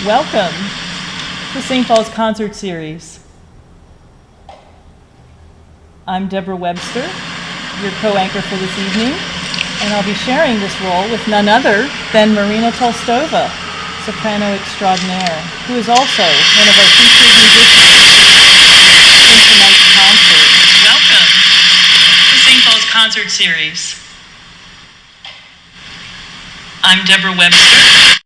Welcome to St. Paul's Concert Series. I'm Deborah Webster, your co-anchor for this evening, and I'll be sharing this role with none other than Marina Tolstova, soprano extraordinaire, who is also one of our featured musicians in tonight's concert. Welcome to St. Paul's Concert Series. I'm Deborah Webster.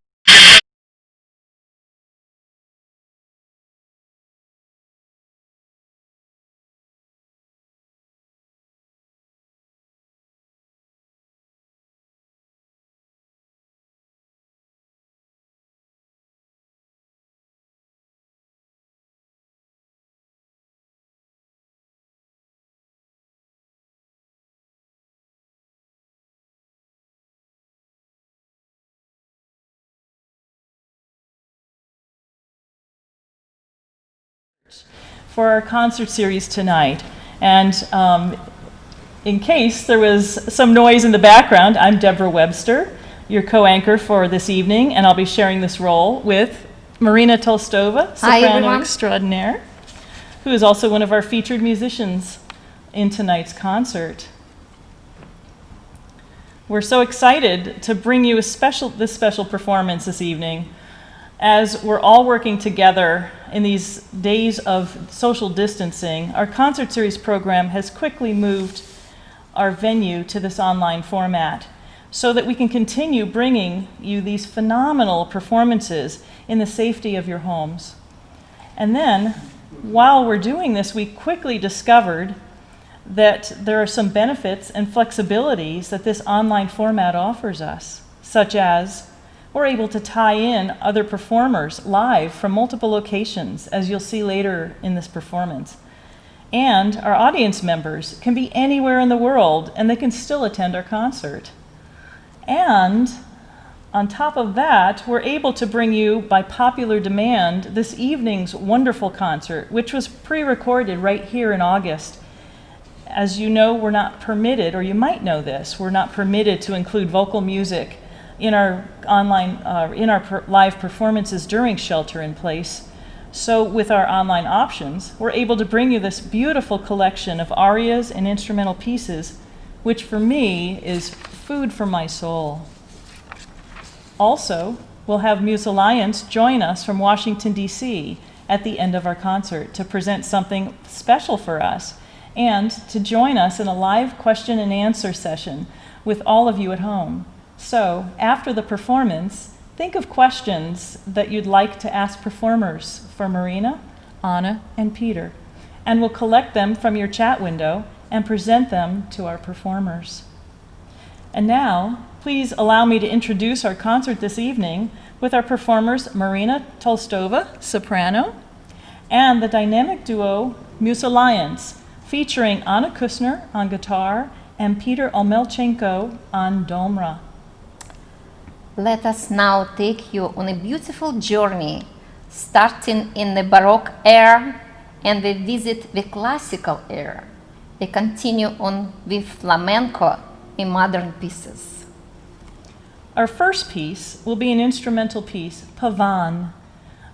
For our concert series tonight. And in case there was some noise in the background, I'm Deborah Webster, your co-anchor for this evening, and I'll be sharing this role with Marina Tolstova, soprano extraordinaire, who is also one of our featured musicians in tonight's concert. We're so excited to bring you this special performance this evening, as we're all working together in these days of social distancing. Our concert series program has quickly moved our venue to this online format so that we can continue bringing you these phenomenal performances in the safety of your homes. And then, while we're doing this, we quickly discovered that there are some benefits and flexibilities that this online format offers us, such as we're able to tie in other performers live from multiple locations, as you'll see later in this performance. And our audience members can be anywhere in the world, and they can still attend our concert. And on top of that, we're able to bring you, by popular demand, this evening's wonderful concert, which was pre-recorded right here in August. As you know, we're not permitted, or you might know this, we're not permitted to include vocal music in our live performances during shelter in place. So with our online options, we're able to bring you this beautiful collection of arias and instrumental pieces, which for me is food for my soul. Also, we'll have Musalliance join us from Washington, D.C. at the end of our concert to present something special for us and to join us in a live question and answer session with all of you at home. So, after the performance, think of questions that you'd like to ask performers for Marina, Anna, and Peter, and we'll collect them from your chat window and present them to our performers. And now, please allow me to introduce our concert this evening with our performers Marina Tolstova, soprano, and the dynamic duo Musalliance, featuring Anna Kusner on guitar and Peter Omelchenko on Domra. Let us now take you on a beautiful journey, starting in the Baroque era, and we visit the Classical era. We continue on with flamenco in modern pieces. Our first piece will be an instrumental piece, Pavan,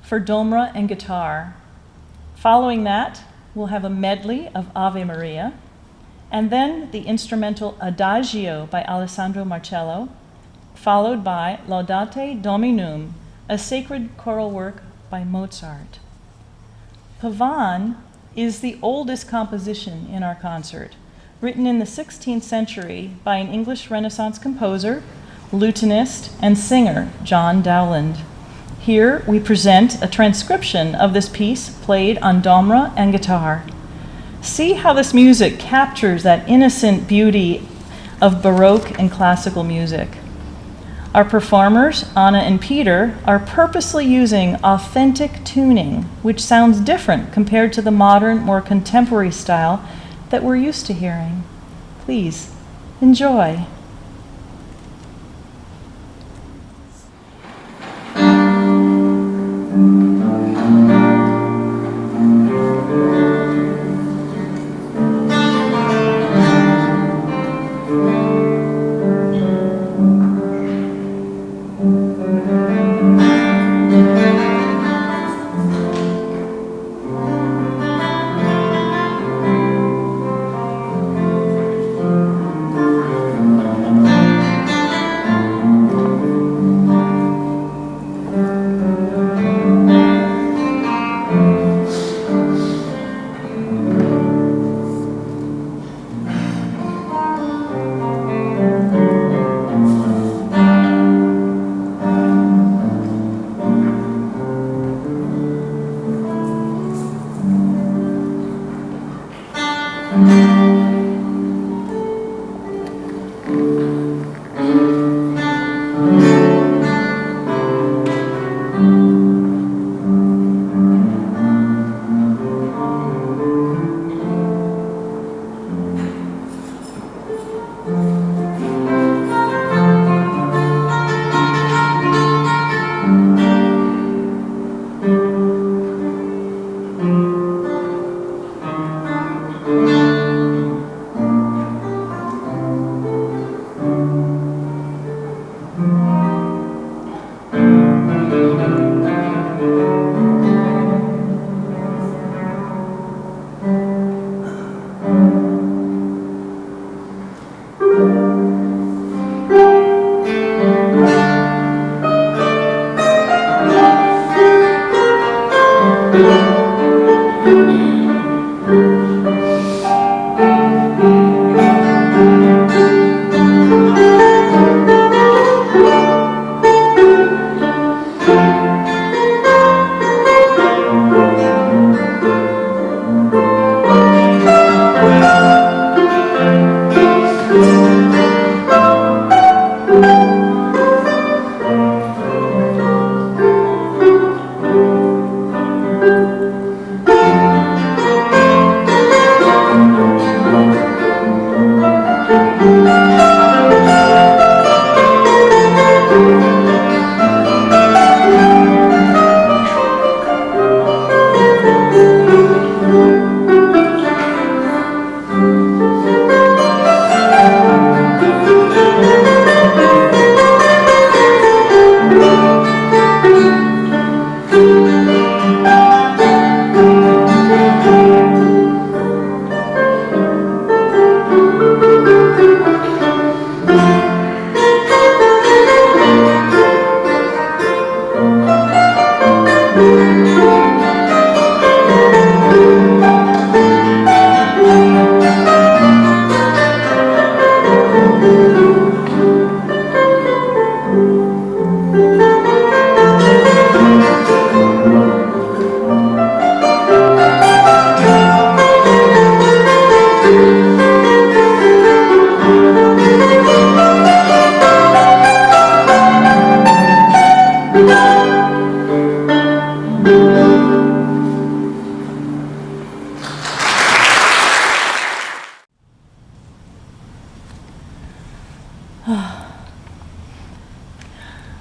for Domra and guitar. Following that, we'll have a medley of Ave Maria, and then the instrumental Adagio by Alessandro Marcello, followed by Laudate Dominum, a sacred choral work by Mozart. Pavan is the oldest composition in our concert, written in the 16th century by an English Renaissance composer, lutenist, and singer, John Dowland. Here we present a transcription of this piece played on Domra and guitar. See how this music captures that innocent beauty of Baroque and classical music. Our performers, Anna and Peter, are purposely using authentic tuning, which sounds different compared to the modern, more contemporary style that we're used to hearing. Please, enjoy.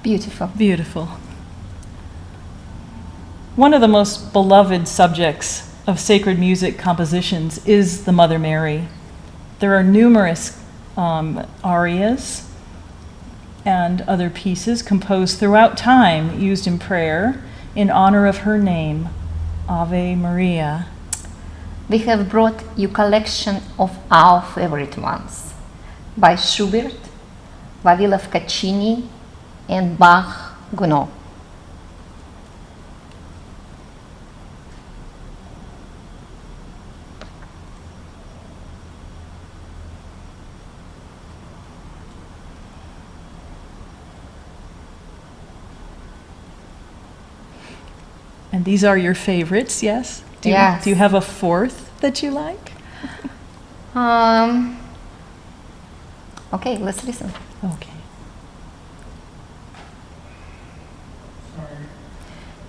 Beautiful. Beautiful. One of the most beloved subjects of sacred music compositions is the Mother Mary. There are numerous arias and other pieces composed throughout time used in prayer in honor of her name, Ave Maria. We have brought you collection of our favorite ones by Schubert, Vavilov Caccini, and Bach Gounod. And these are your favorites, yes? Yes. Do you have a fourth that you like? Okay, let's listen. Okay.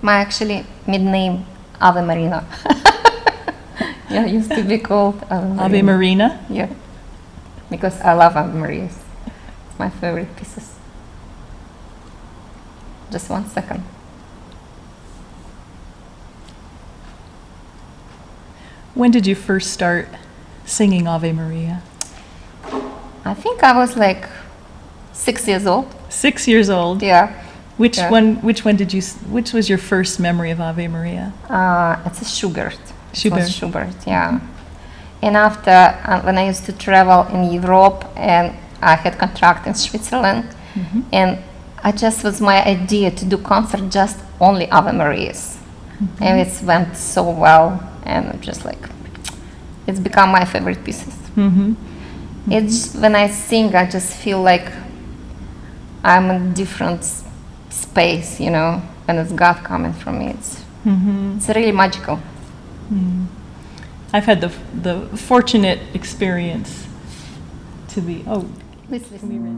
My actually mid-name Ave Marina. Yeah, used to be called Ave Marina. Ave Marina? Yeah, because I love Ave Marias. It's my favorite pieces. Just 1 second. When did you first start singing Ave Maria? I think I was like 6 years old. 6 years old. Yeah. Which Yeah. one? Which was your first memory of Ave Maria? It's a Schubert. Schubert. It was Schubert, yeah. And after, when I used to travel in Europe and I had contract in Switzerland, and I just was my idea to do concert just only Ave Marias. And it went so well, and just like, it's become my favorite pieces. It's when I sing, I just feel like I'm in different space, you know, and it's God coming from me. It's really magical. I've had the fortunate experience to be. Oh, Please listen.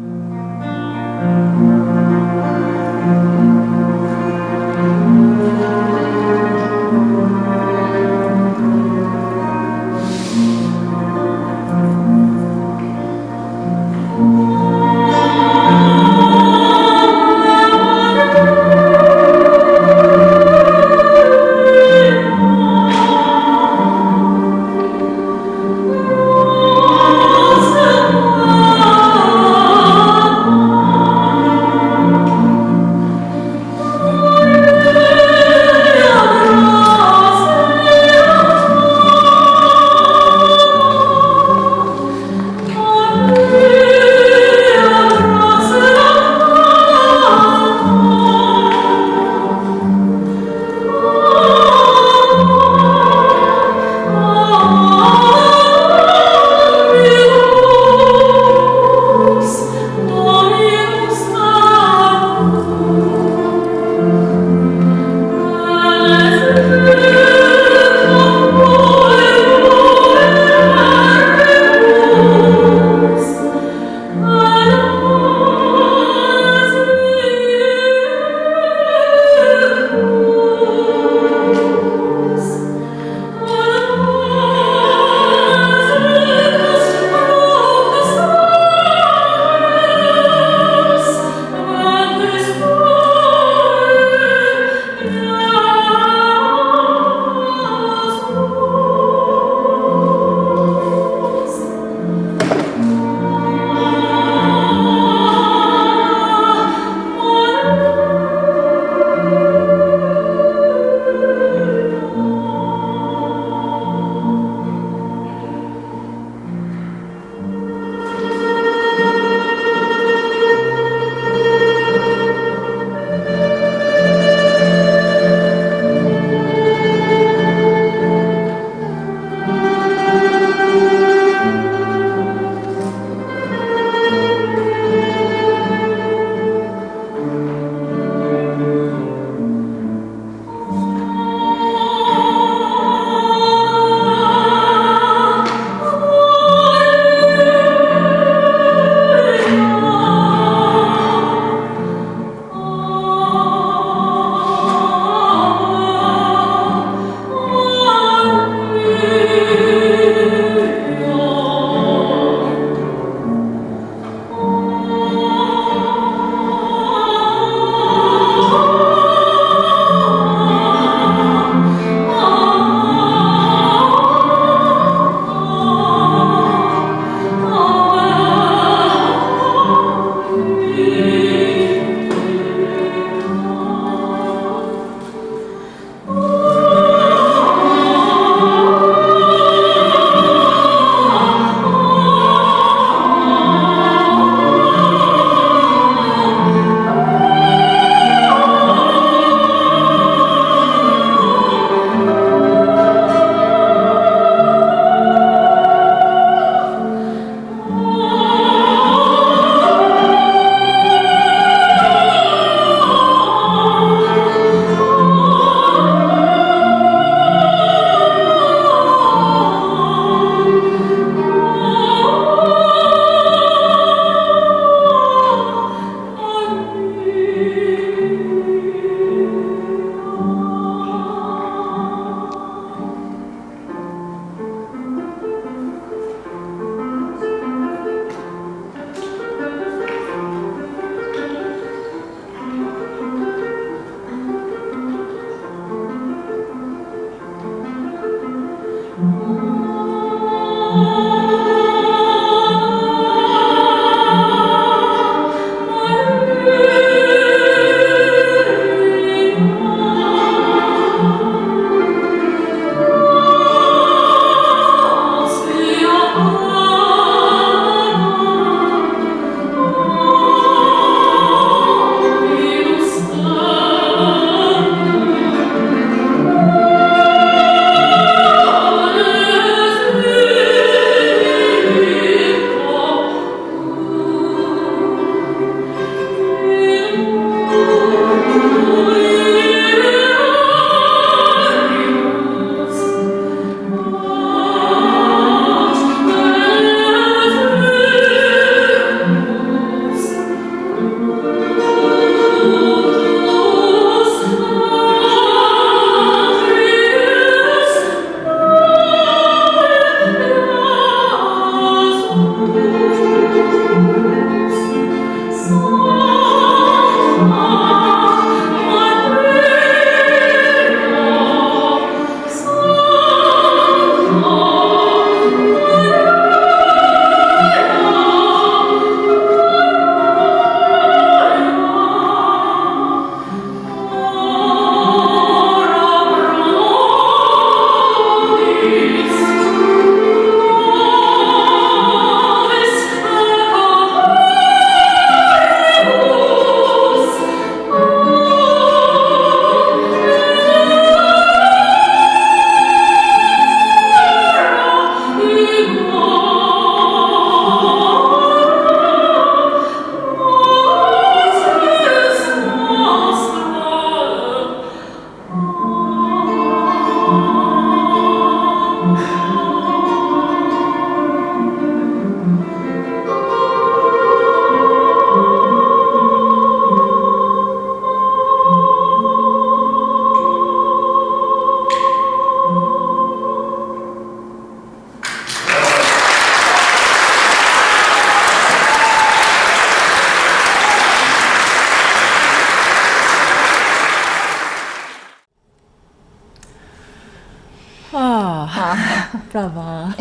Brava.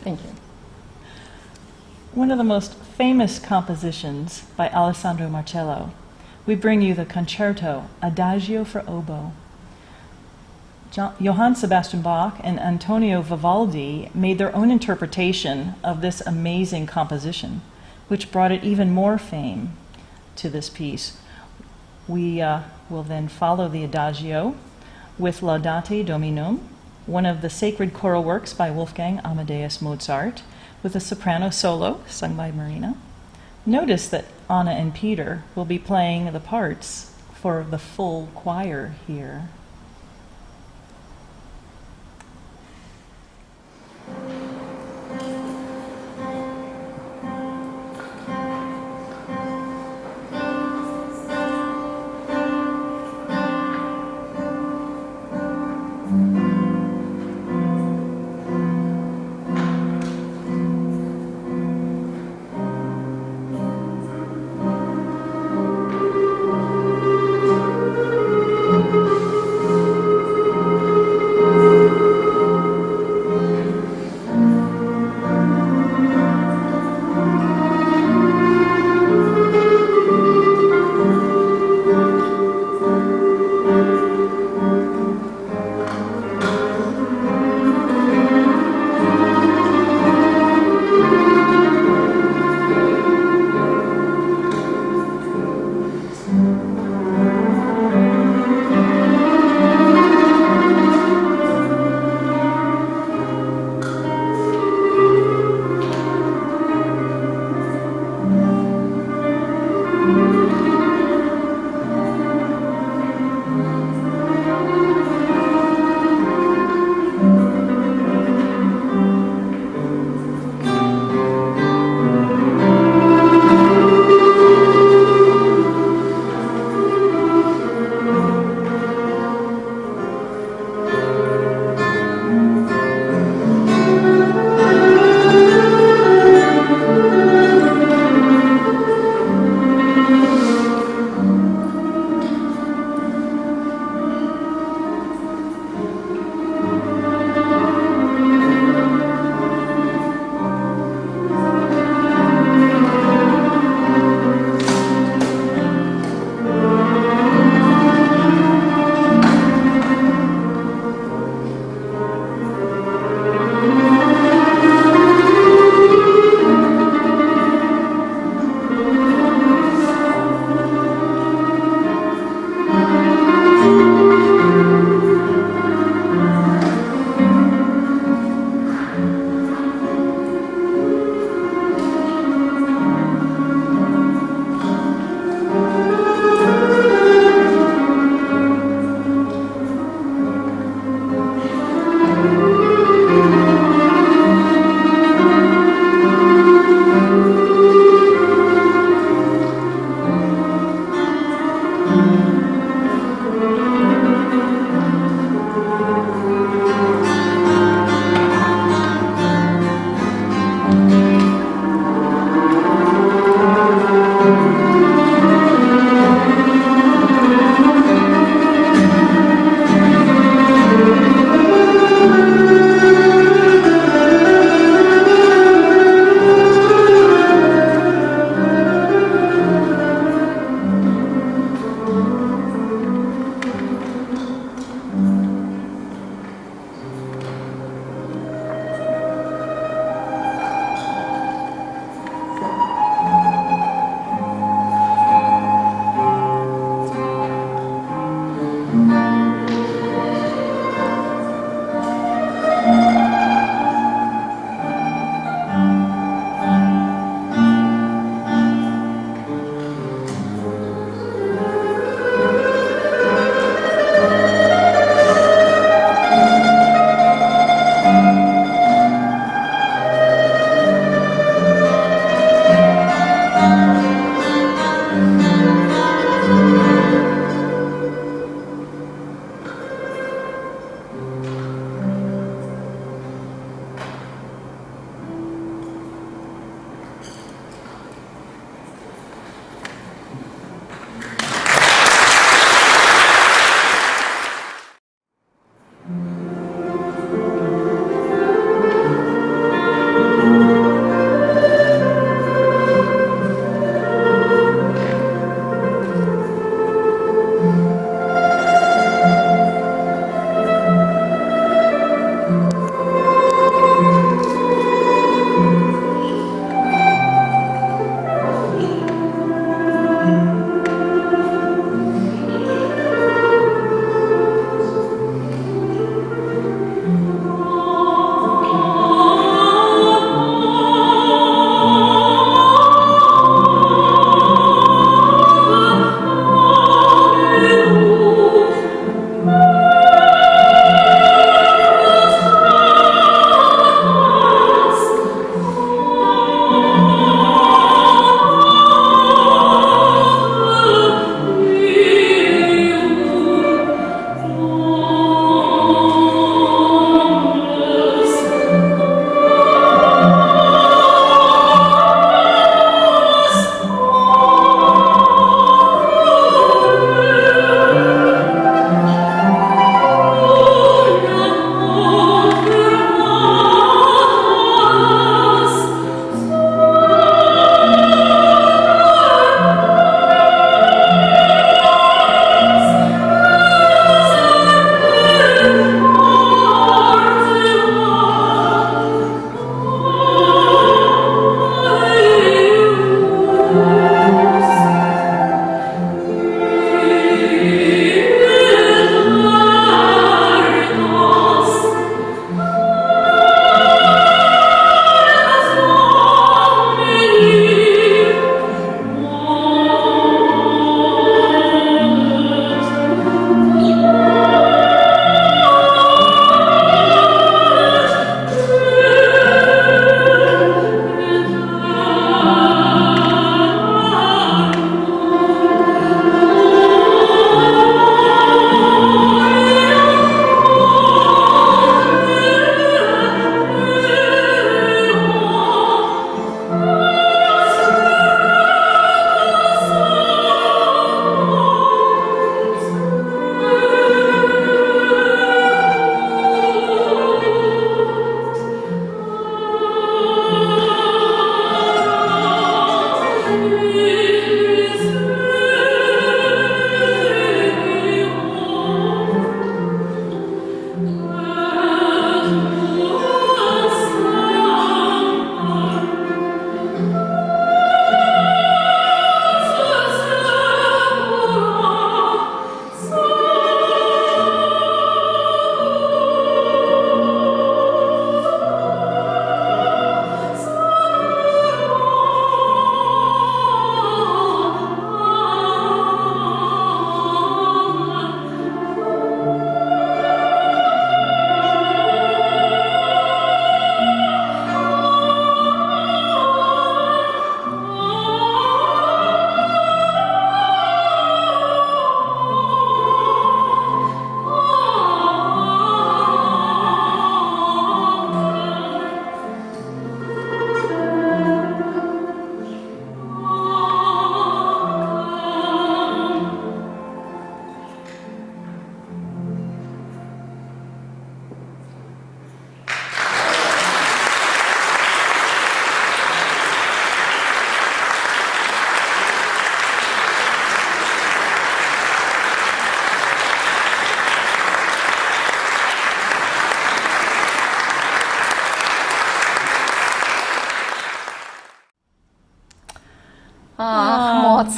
Thank you. One of the most famous compositions by Alessandro Marcello. We bring you the Concerto Adagio for oboe. Johann Sebastian Bach and Antonio Vivaldi made their own interpretation of this amazing composition, which brought it even more fame to this piece. We will then follow the Adagio with Laudate Dominum, one of the sacred choral works by Wolfgang Amadeus Mozart, with a soprano solo sung by Marina. Notice that Anna and Peter will be playing the parts for the full choir here.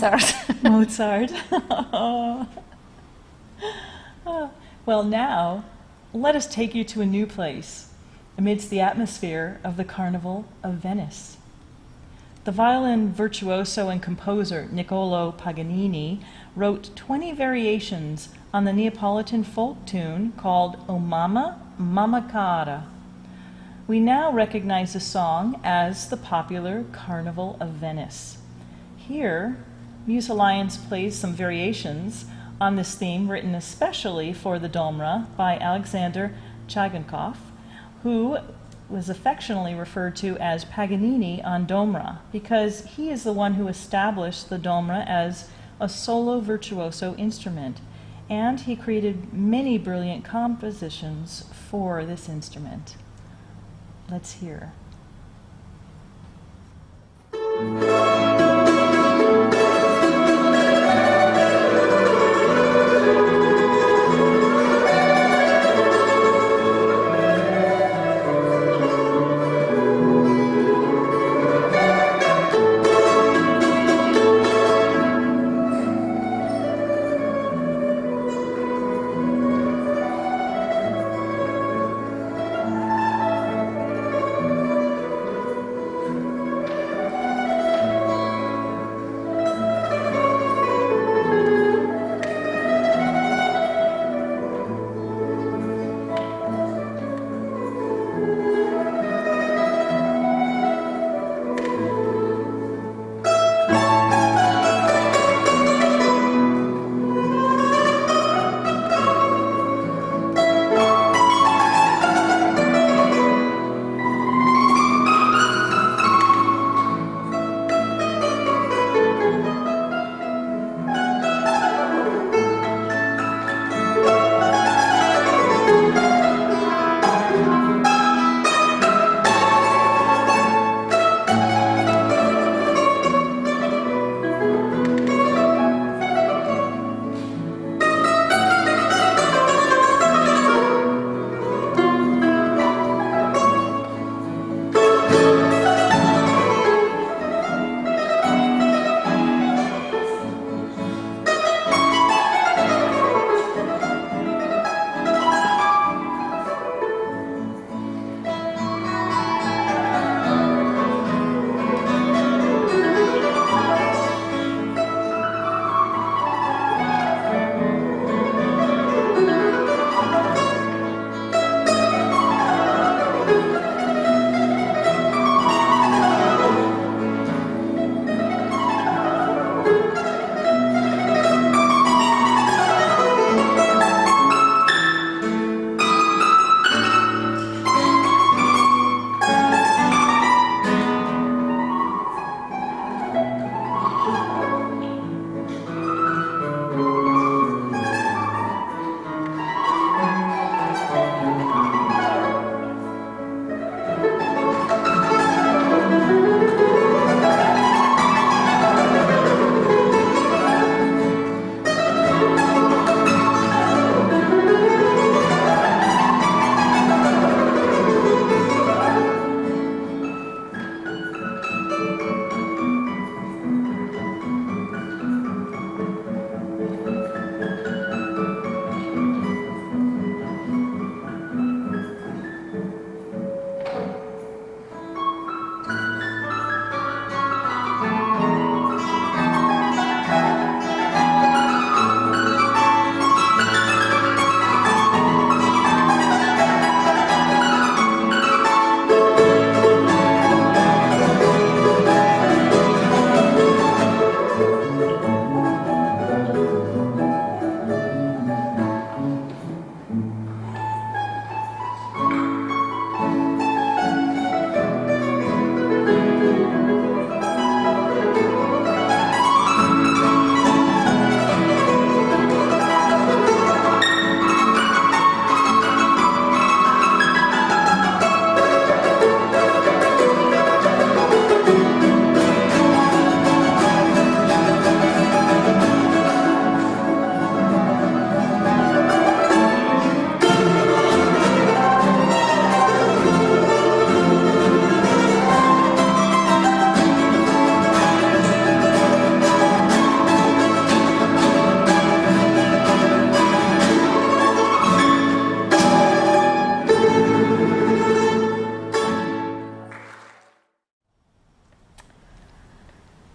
Mozart. Mozart. Well, now, let us take you to a new place, amidst the atmosphere of the Carnival of Venice. The violin virtuoso and composer Niccolò Paganini wrote 20 variations on the Neapolitan folk tune called O Mamma, Mamma Cara. We now recognize the song as the popular Carnival of Venice. Here, Musalliance plays some variations on this theme written especially for the Domra by Alexander Chagankoff, who was affectionately referred to as Paganini on Domra because he is the one who established the Domra as a solo virtuoso instrument, and he created many brilliant compositions for this instrument. Let's hear.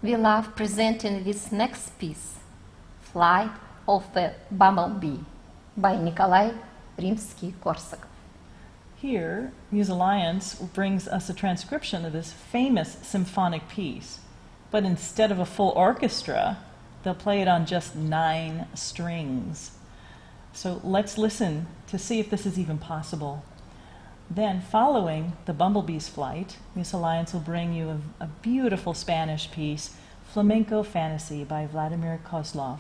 we love presenting this next piece, Flight of the Bumblebee, by Nikolai Rimsky-Korsakov. Here, Musalliance brings us a transcription of this famous symphonic piece, but instead of a full orchestra, they'll play it on just 9 strings. So let's listen to see if this is even possible. Then, following the Bumblebee's flight, Musalliance will bring you a beautiful Spanish piece, Flamenco Fantasy by Vladimir Kozlov.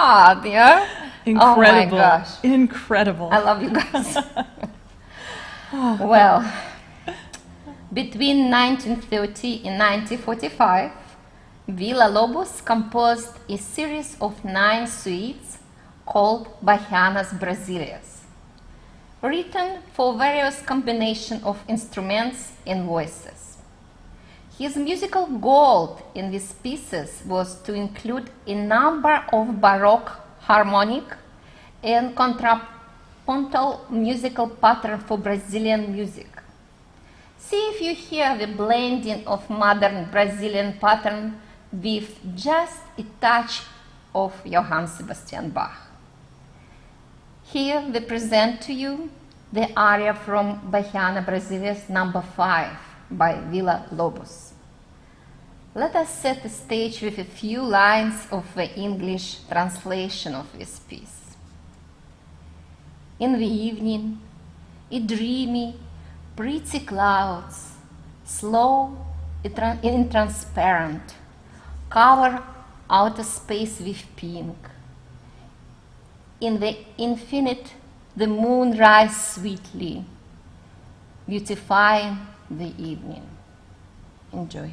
God, yeah? Incredible. Oh my gosh. Incredible. I love you guys. Well, between 1930 and 1945, Villa Lobos composed a series of 9 suites called Bahianas Brasileiras, written for various combination of instruments and voices. His musical goal in these pieces was to include a number of Baroque harmonic and contrapuntal musical patterns for Brazilian music. See if you hear the blending of modern Brazilian pattern with just a touch of Johann Sebastian Bach. Here we present to you the aria from Bahiana Brasileiras number 5 by Villa Lobos. Let us set the stage with a few lines of the English translation of this piece. In the evening, a dreamy, pretty clouds, slow and transparent, cover outer space with pink. In the infinite, the moon rises sweetly, beautifying the evening. Enjoy.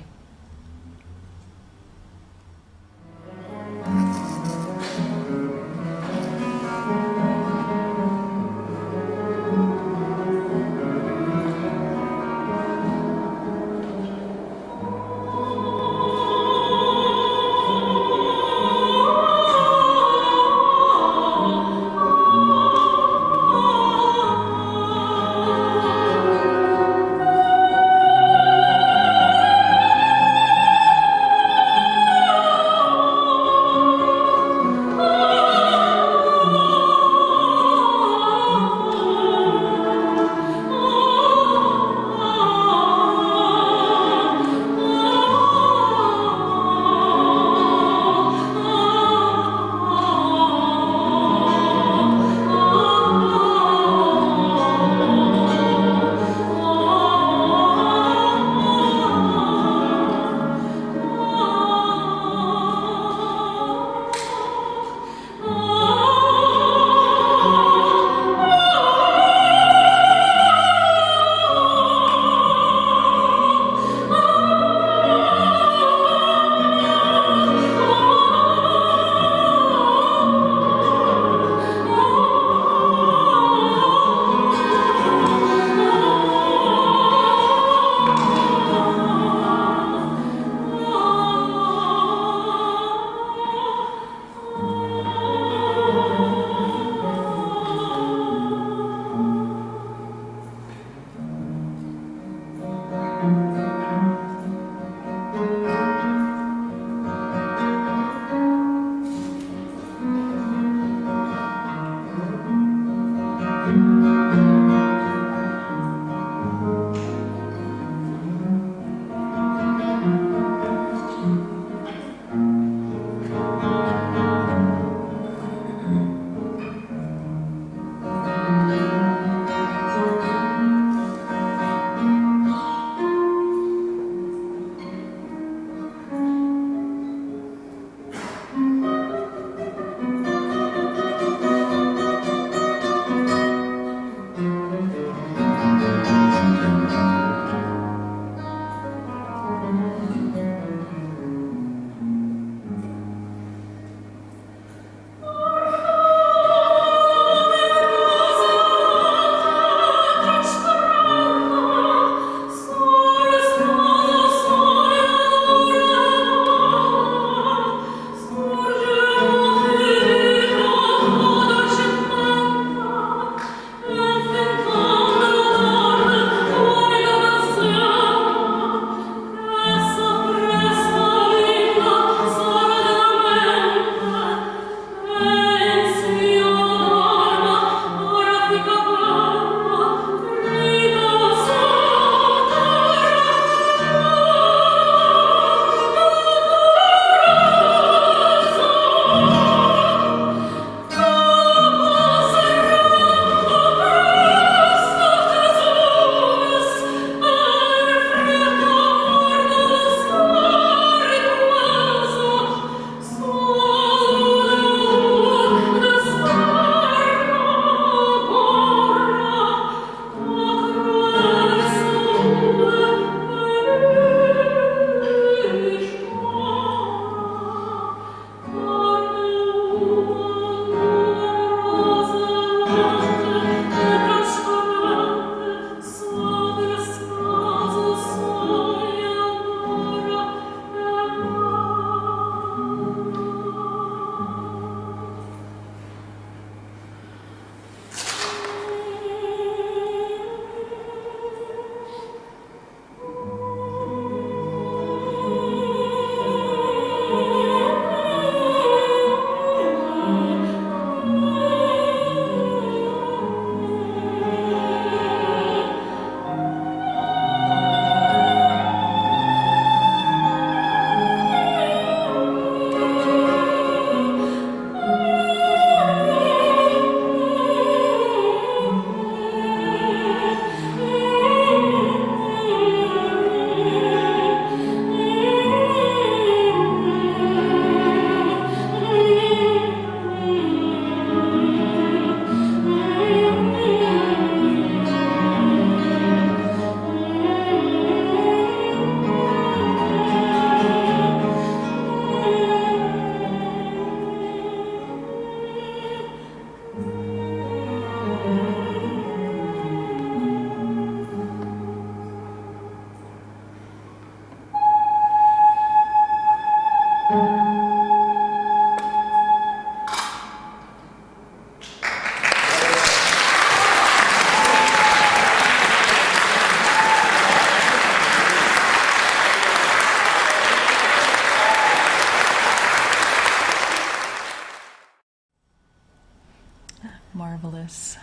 Yes.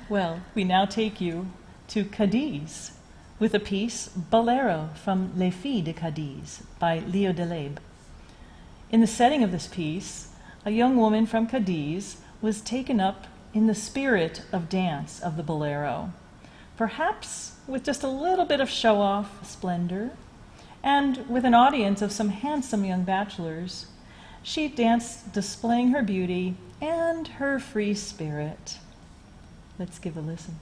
Well, we now take you to Cadiz with a piece, Bolero, from Lefi de Cadiz by Delaibe. In the setting of this piece, a young woman from Cadiz was taken up in the spirit of dance of the Bolero, perhaps with just a little bit of show-off splendor, and with an audience of some handsome young bachelors. She danced, displaying her beauty and her free spirit. Let's give a listen.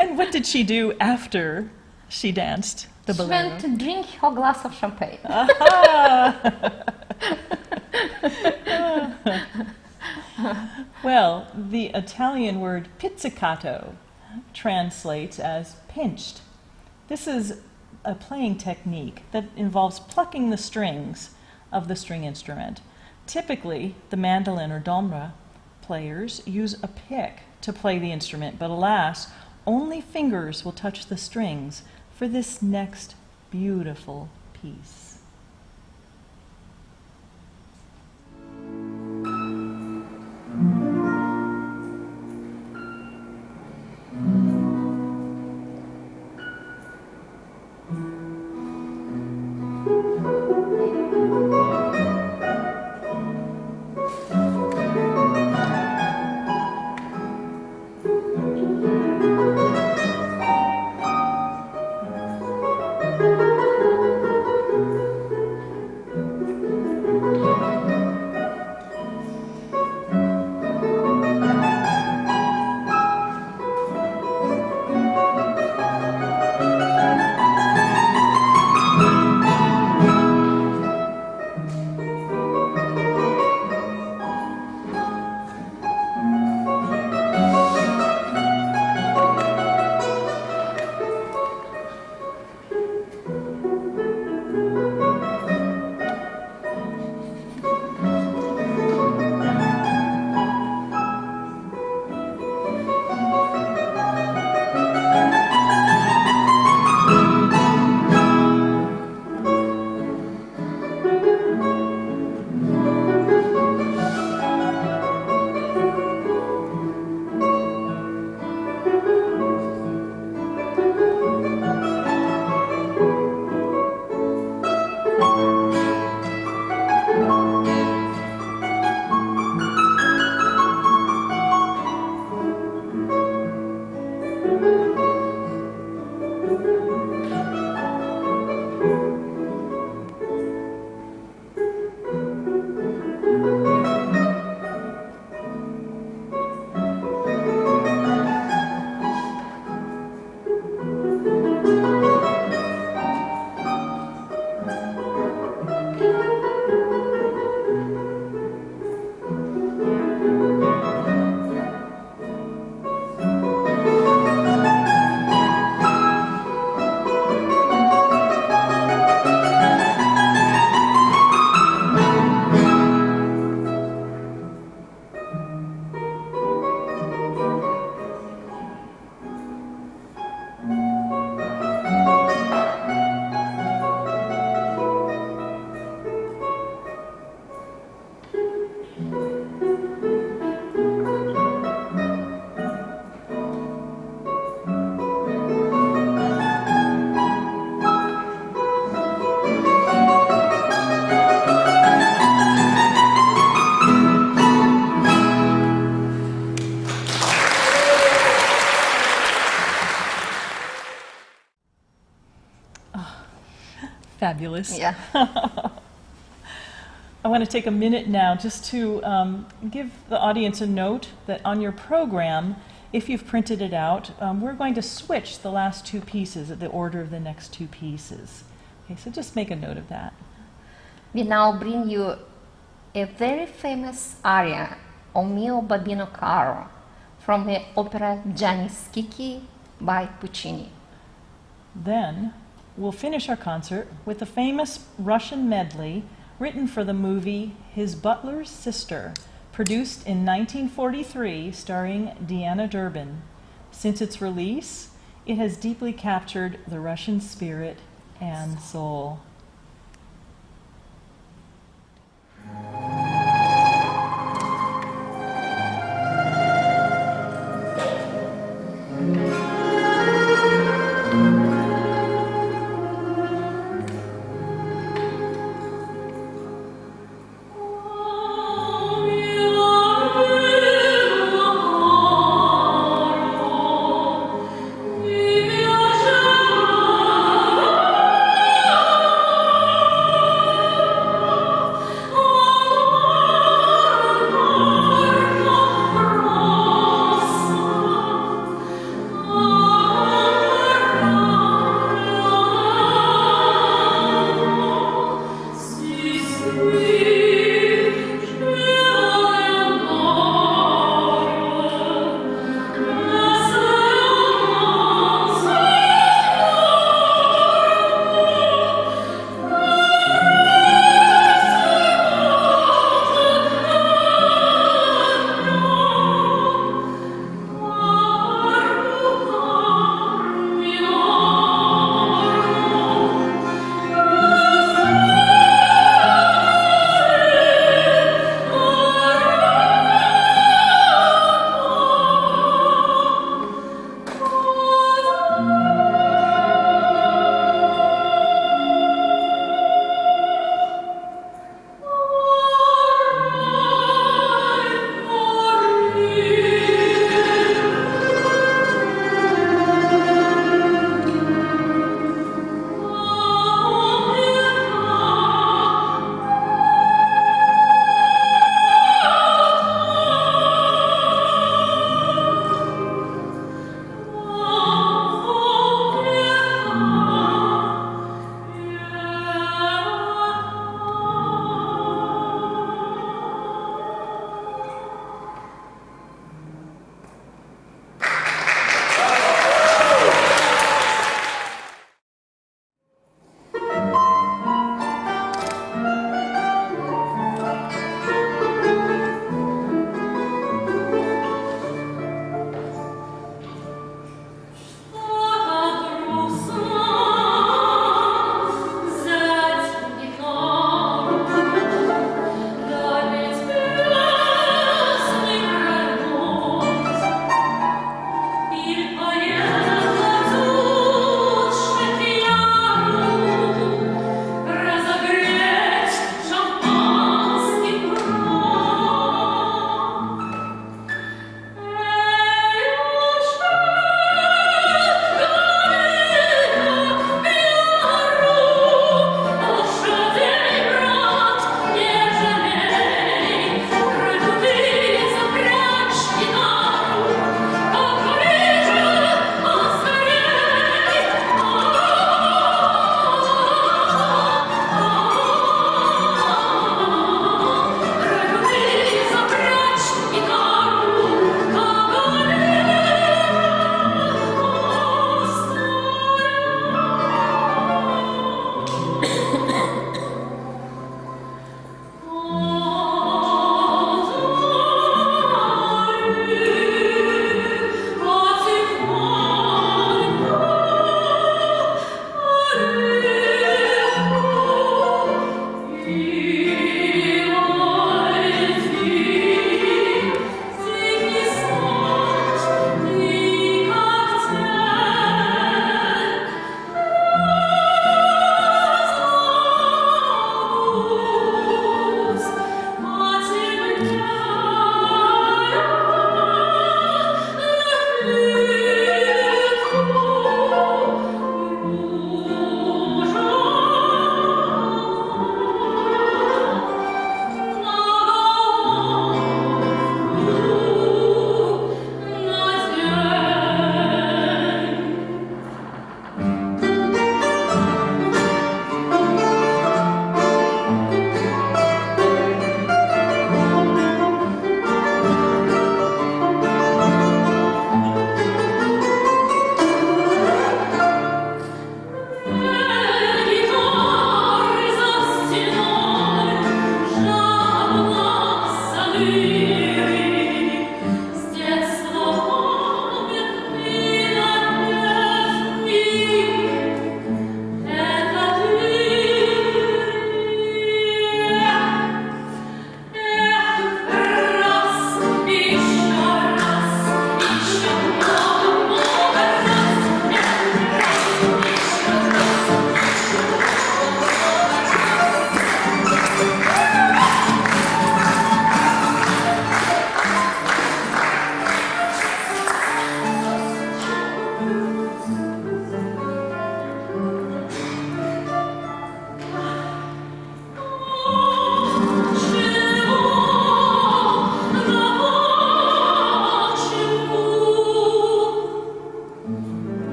And what did she do after she danced the She Bolero? went to drink her glass of champagne. Well, the Italian word pizzicato translates as pinched. This is a playing technique that involves plucking the strings of the string instrument. Typically, the mandolin or domra players use a pick to play the instrument, but alas, only fingers will touch the strings for this next beautiful piece. Fabulous. Yeah. I want to take a minute now just to give the audience a note that on your program, if you've printed it out, we're going to switch the last two pieces at the order of the next two pieces. Okay, so just make a note of that. We now bring you a very famous aria, O mio babbino caro, from the opera Gianni Schicchi by Puccini. Then we'll finish our concert with a famous Russian medley written for the movie His Butler's Sister, produced in 1943, starring Deanna Durbin. Since its release, it has deeply captured the Russian spirit and soul.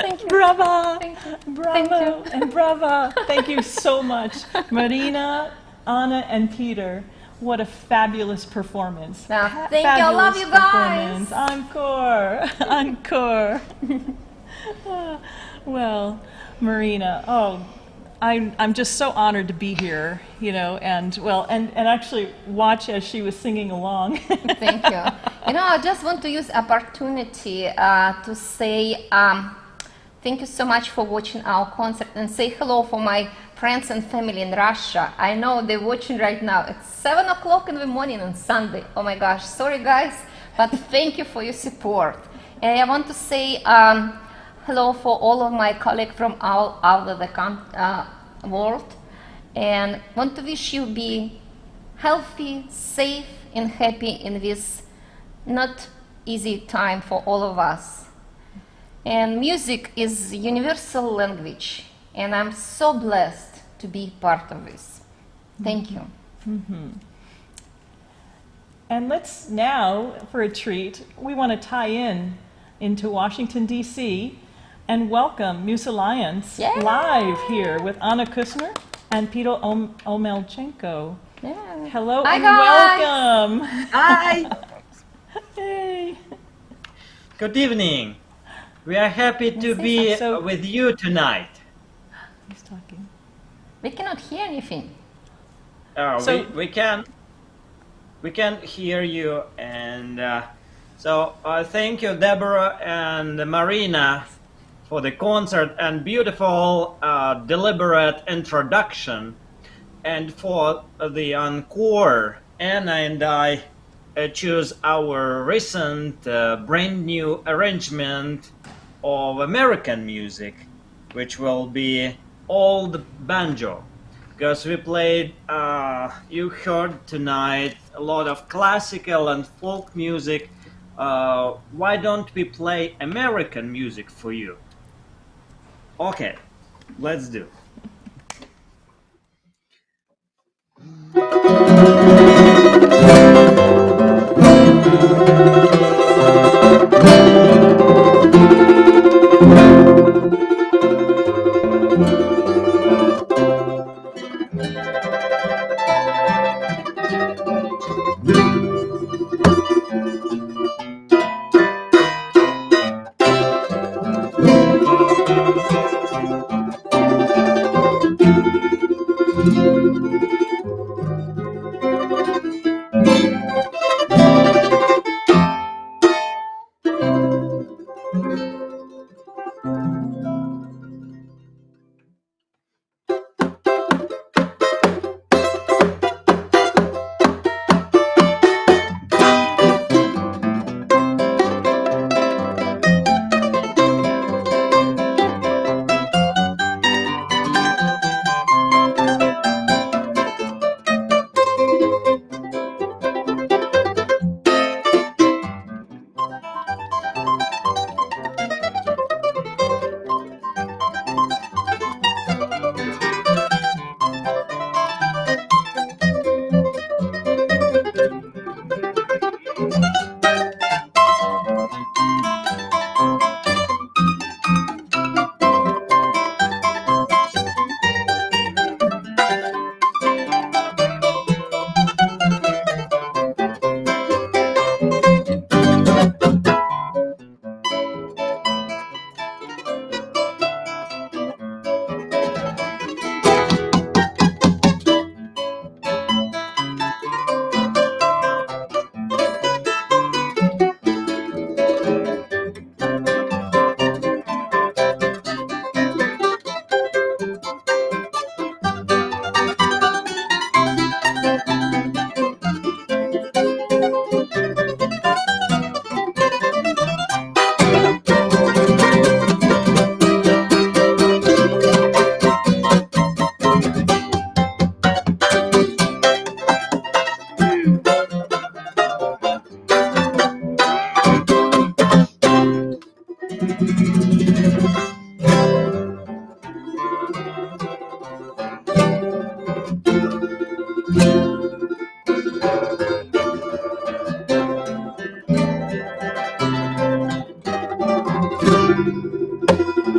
Thank you. Brava! Thank you. Bravo and brava! Thank you so much, Marina, Anna, and Peter. What a fabulous performance! Thank you. I love you guys. Encore, encore. Well, Marina, I'm just so honored to be here, and actually watch as she was singing along. Thank you. I just want to use opportunity to say thank you so much for watching our concert, and say hello for my friends and family in Russia. I know they're watching right now. It's 7 o'clock in the morning on Sunday. Oh my gosh, sorry guys, but thank you for your support. And I want to say hello for all of my colleagues from all over the world, and want to wish you be healthy, safe, and happy in this not easy time for all of us. And music is universal language, and I'm so blessed to be part of this. Thank you. Mm-hmm. And let's now, for a treat, we want to tie into Washington, D.C., and welcome Musalliance live here with Anna Kusner and Peter Omelchenko. Yeah. Hello Hi, and guys. welcome. Hi. Hey. Good evening. We are happy to be with you tonight. He's talking. We cannot hear anything. We can hear you, and thank you, Deborah and Marina, for the concert and beautiful, deliberate introduction, and for the encore. Anna and I choose our recent brand new arrangement of American music, which will be old banjo, because we played, you heard tonight, a lot of classical and folk music. Why don't we play American music for you? Okay, let's do.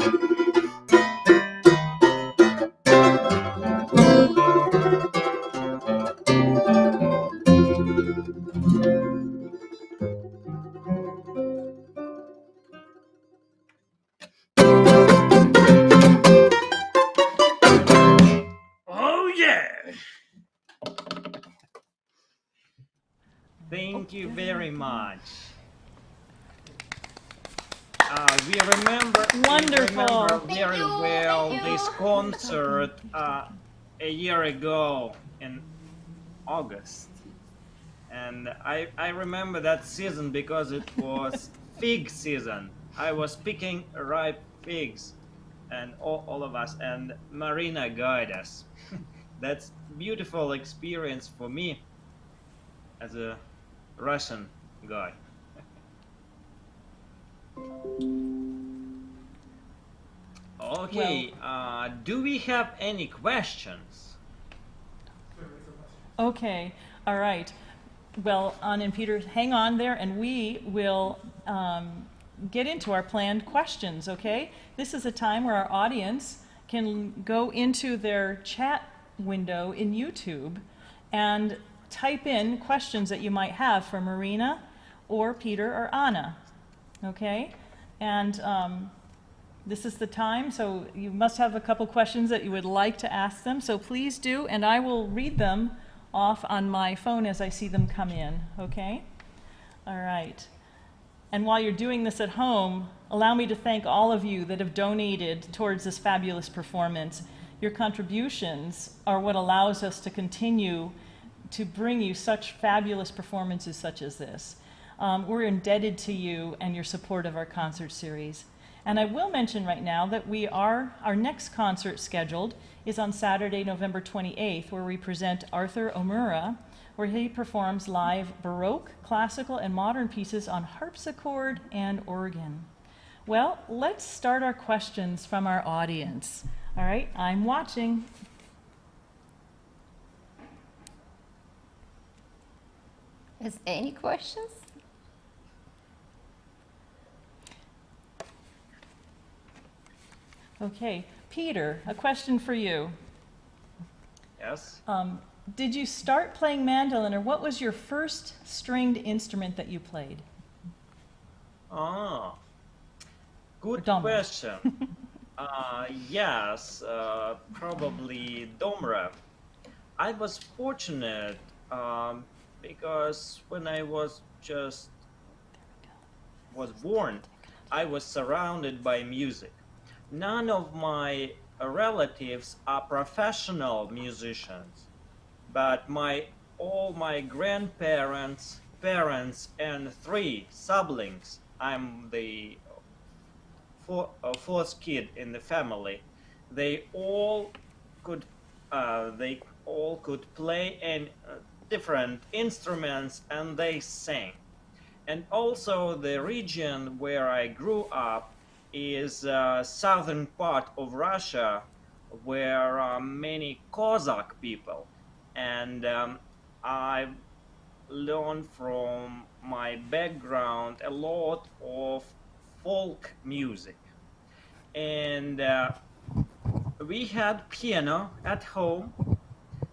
Oh yeah! Thank you very much. We remember Wonderful. very well this concert a year ago in August. And I remember that season because it was fig season. I was picking ripe figs, and all of us, and Marina guided us. That's beautiful experience for me as a Russian guy. Okay, do we have any questions? Okay, all right. Well, Anna and Peter, hang on there, and we will get into our planned questions, okay? This is a time where our audience can go into their chat window in YouTube and type in questions that you might have for Marina or Peter or Anna, okay? And this is the time, so you must have a couple questions that you would like to ask them, so please do, and I will read them off on my phone as I see them come in, okay? All right. And while you're doing this at home, allow me to thank all of you that have donated towards this fabulous performance. Your contributions are what allows us to continue to bring you such fabulous performances such as this. We're indebted to you and your support of our concert series. And I will mention right now that our next concert scheduled is on Saturday, November 28th, where we present Arthur Omura, where he performs live Baroque, classical, and modern pieces on harpsichord and organ. Well, let's start our questions from our audience. All right, I'm watching. Is any questions? Okay, Peter, a question for you. Yes? Did you start playing mandolin, or what was your first stringed instrument that you played? Good question. Yes, probably Domra. I was fortunate because when I was born, I was surrounded by music. None of my relatives are professional musicians, but all my grandparents, parents, and 3 siblings. I'm the fourth kid in the family. They all could play different instruments, and they sang. And also the region where I grew up is southern part of Russia, where are many Cossack people, and I learned from my background a lot of folk music. And we had piano at home,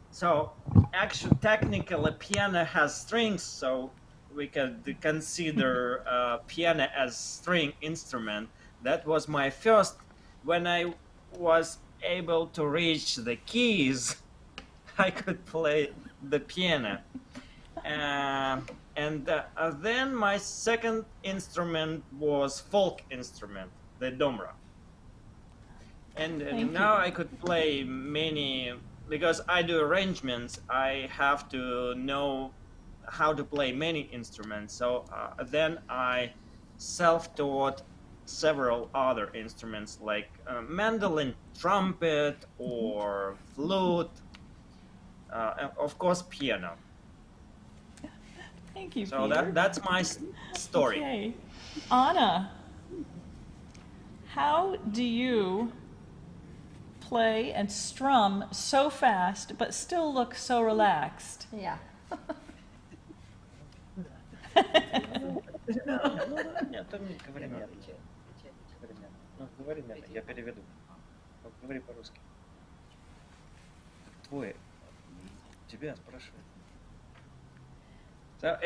so actually technically piano has strings, so we could consider piano as string instrument. That was my first. When I was able to reach the keys, I could play the piano. And then my second instrument was folk instrument, the Domra. And now I could play many, because I do arrangements, I have to know how to play many instruments. So then I self-taught several other instruments like mandolin, trumpet, or flute, and of course piano. Thank you, so Peter. that's my story. Okay. Anna, how do you play and strum so fast but still look so relaxed? Yeah. Ну, говори, наверное, я переведу. Ну, говори по-русски. Твой. Тебя спрашивают. So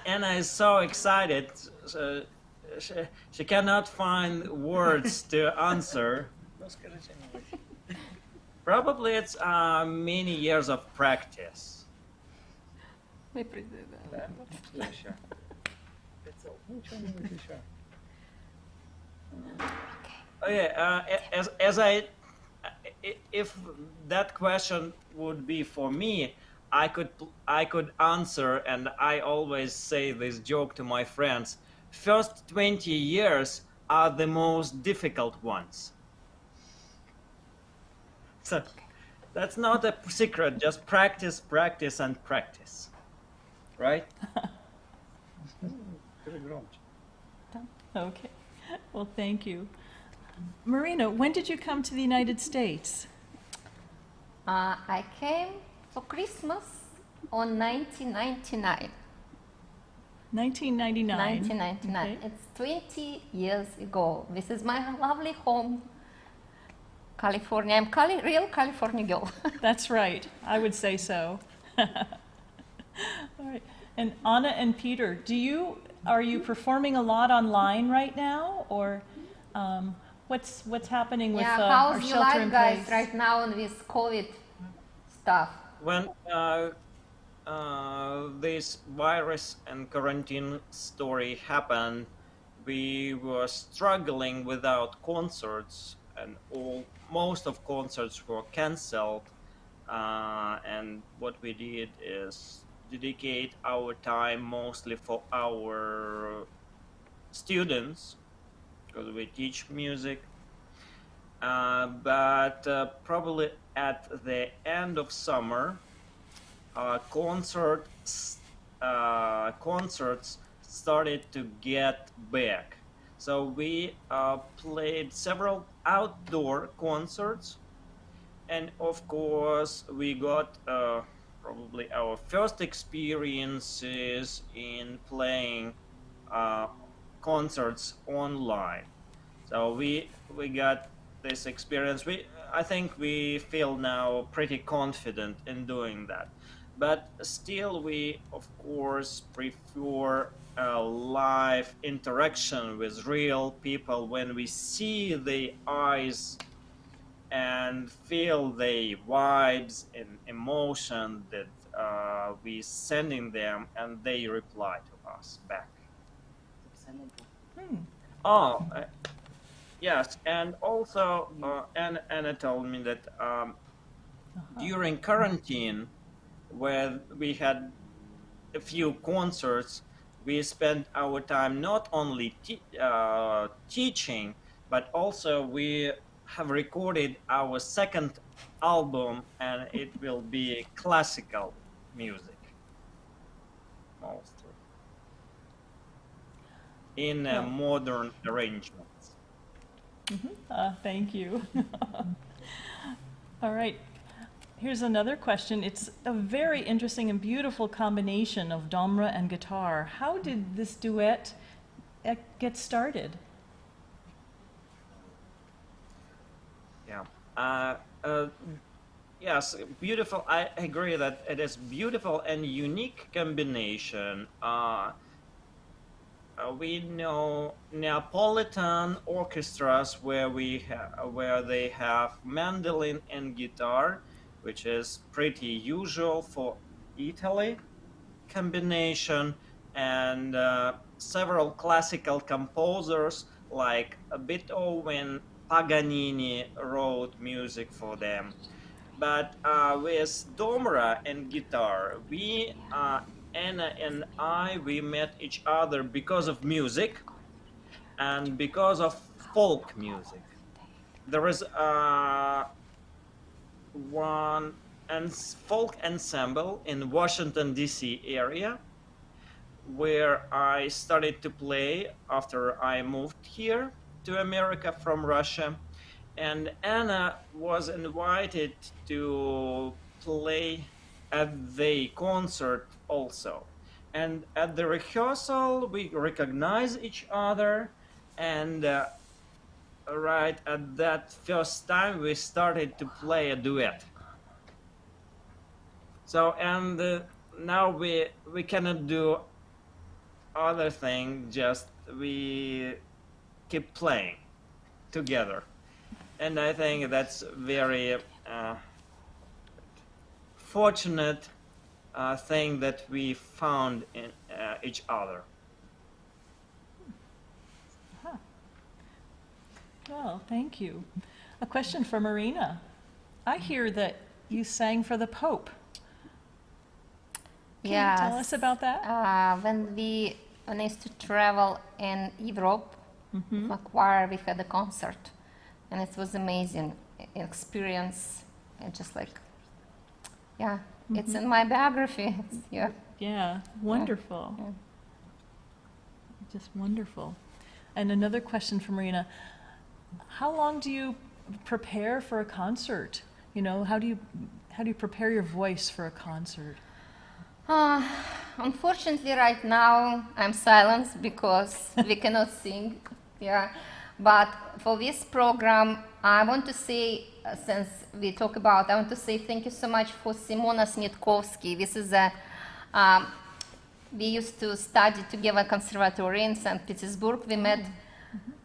Anna is so excited. So she cannot find words to answer. Probably it's many years of practice. Да? Что еще? Ничего не еще. Okay, if that question would be for me, I could answer, and I always say this joke to my friends. First 20 years are the most difficult ones. So that's not a secret, just practice, practice, and practice. Right? Okay. Well, thank you. Marina, when did you come to the United States? I came for Christmas on 1999. 1999. 1999. Okay. It's 20 years ago. This is my lovely home, California. I'm real California girl. That's right. I would say so. All right. And Anna and Peter, are you performing a lot online right now, or what's happening with our how's your shelter in life, guys, place? right now on this COVID stuff? When this virus and quarantine story happened, we were struggling without concerts, and most of concerts were cancelled. And what we did is dedicate our time mostly for our students, because we teach music. But probably at the end of summer, concerts started to get back. So we played several outdoor concerts, and of course we got probably our first experiences in playing concerts online. So we got this experience. I think we feel now pretty confident in doing that, but still we of course prefer live interaction with real people, when we see the eyes and feel the vibes and emotion that we sending them, and they reply to us back. Oh, yes, and also Anna told me that during quarantine, where we had a few concerts, we spent our time not only teaching, but also we have recorded our second album, and it will be classical music mostly in modern arrangements. Thank you. All right. Here's another question. It's a very interesting and beautiful combination of Domra and guitar. How did this duet get started? Yeah. Yes, beautiful. I agree that it is beautiful and unique combination. We know Neapolitan orchestras where they have mandolin and guitar, which is pretty usual for Italy combination, and several classical composers like Beethoven, Paganini wrote music for them. But with Domra and guitar, Anna and we met each other because of music and because of folk music. There is one folk ensemble in Washington, D.C. area where I started to play after I moved here to America from Russia. And Anna was invited to play at the concert also. And at the rehearsal, we recognized each other, and right at that first time we started to play a duet. So, and now we cannot do other thing, just we keep playing together. And I think that's very fortunate thing that we found in each other. Well, thank you. A question for Marina. I hear that you sang for the Pope. Can you tell us about that? When we used to travel in Europe, a choir, we had a concert, and it was amazing experience. And just like, it's in my biography. Yeah, wonderful. Yeah. Just wonderful. And another question for Marina. How long do you prepare for a concert? You know, how do you prepare your voice for a concert? Unfortunately, right now I'm silenced because we cannot sing. But for this program, I want to say, since we talk about, I want to say thank you so much for Simona Snitkovsky. This is we used to study together conservatory in St. Petersburg. We met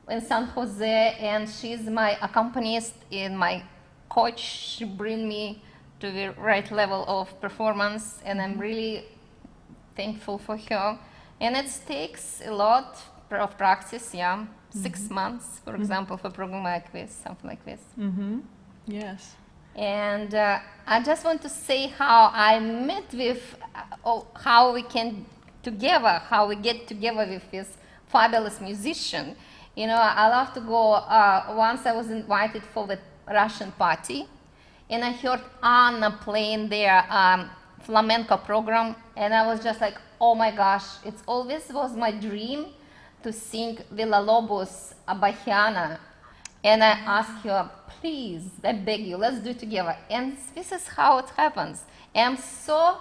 in San Jose, and she's my accompanist and my coach. She brings me to the right level of performance, and I'm really thankful for her. And it takes a lot of practice, 6 months, for example, for a program like this, something like this. Yes. And I just want to say how I met with, how we get together with this fabulous musician. You know, I love to go, once I was invited for the Russian party, and I heard Anna playing their flamenco program, and I was just like, oh my gosh, it's always was my dream to sing Villa Lobos, a Bahiano. And I asked her, please, I beg you, let's do it together. And this is how it happens. I'm so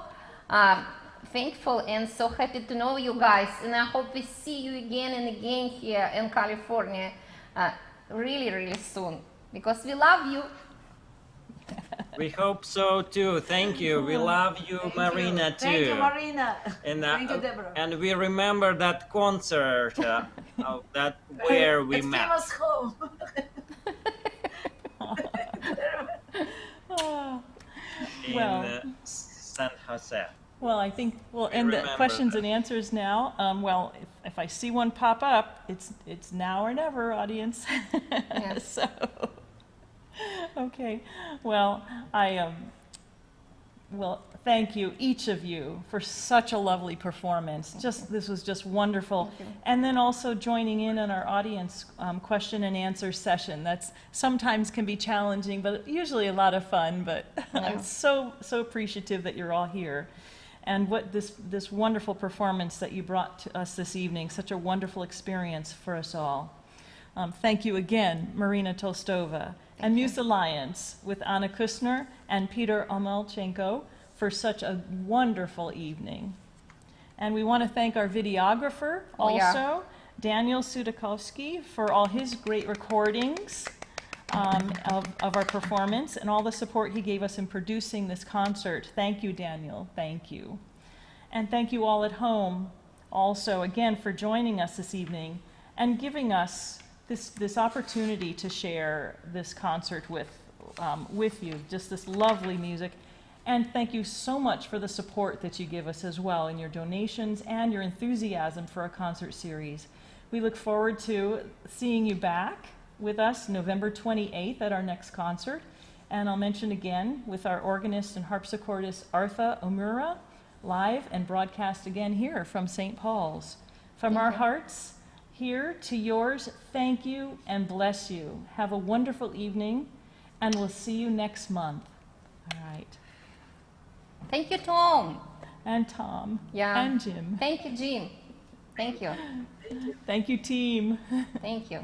thankful and so happy to know you guys, and I hope we see you again and again here in California really, really soon, because we love you. We hope so too. Thank you. We love you, Marina, too. Thank you, Marina. And, Thank you, Deborah. And we remember that concert that where we It's met. famous home. In Well. San Jose. Well, I think we'll end the remember questions that. and answers now. Well, if I see one pop up, it's now or never, audience. Yes. So, okay. Well, well, thank you, each of you, for such a lovely performance. This was just wonderful. And then also joining in on our audience question and answer session. That's sometimes can be challenging, but usually a lot of fun. But I'm so appreciative that you're all here. And what this wonderful performance that you brought to us this evening, such a wonderful experience for us all. Thank you again, Marina Tolstova, and Musalliance with Anna Kusner and Peter Omelchenko for such a wonderful evening. And we want to thank our videographer also, Daniel Sudakovsky, for all his great recordings of our performance and all the support he gave us in producing this concert. Thank you, Daniel. Thank you. And thank you all at home also, again, for joining us this evening and giving us this opportunity to share this concert with you, just this lovely music. And thank you so much for the support that you give us as well in your donations and your enthusiasm for our concert series. We look forward to seeing you back with us November 28th at our next concert. And I'll mention again with our organist and harpsichordist Artha Omura, live and broadcast again here from St. Paul's. From our hearts here to yours, thank you and bless you. Have a wonderful evening, and we'll see you next month. All right. Thank you, Tom. And Tom. Yeah. And Jim. Thank you, Jim. Thank you. Thank you, team. Thank you.